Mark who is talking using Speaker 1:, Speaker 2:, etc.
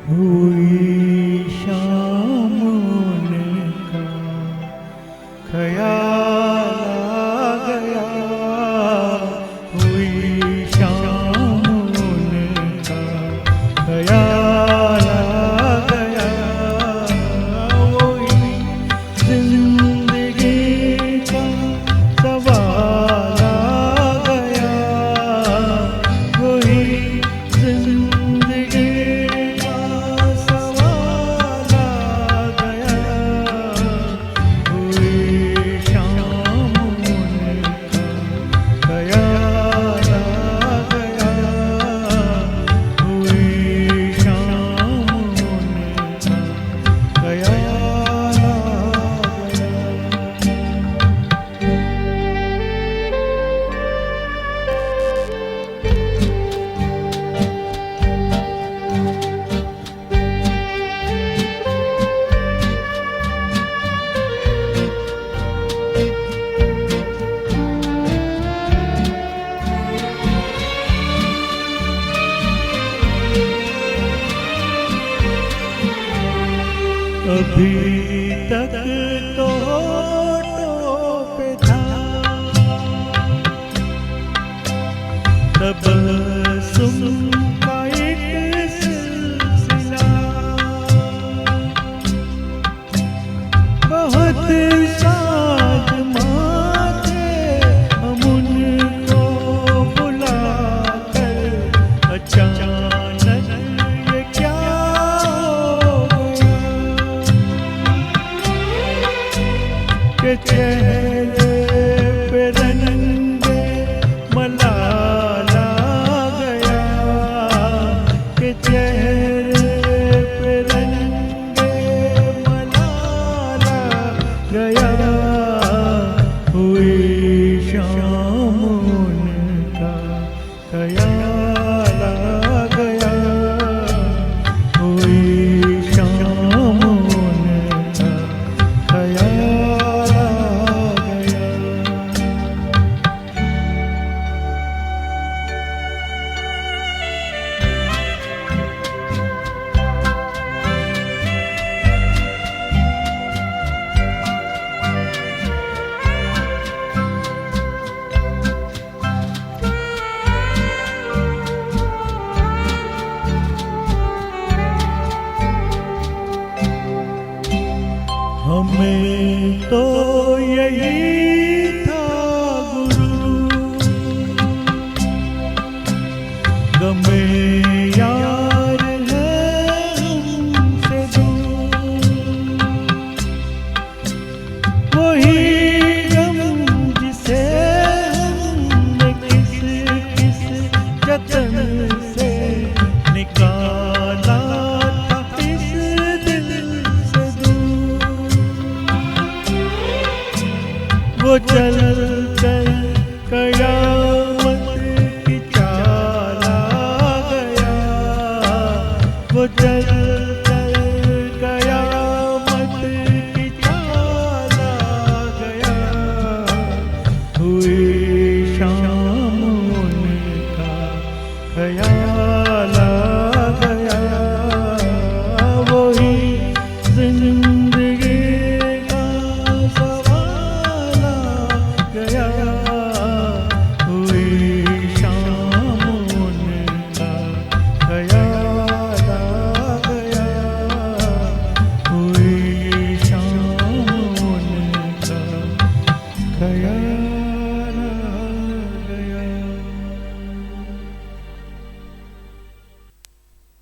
Speaker 1: हुई शाम का ख्याल आ गया, हुई शाम का ख्याल आ गया, वही जिंदगी का सवाल आ गया, वही जिंदगी अभी तक तो होठों पे था तबस्सुम का एक सिलसिला, बहुत साज माथे हम उनको बुलाकर अचानक ये क्या के चेहरे पे रंगे मलाल आ गया, के चेहरे पे रंगे मलाल आ गया, हुई शाम का ख्याल आ गया, हुई शाम का ख्याल। हमें तो यही था गुरु, गमे यार है हमसे दूर, वही गम जिसे हमने किस जतन से निकाला था इस दिल से दूर, वो चल कर कयामत की चाल आ गया, वो चल कर कयामत की चाल आ गया, हुई शाम का ख्याल।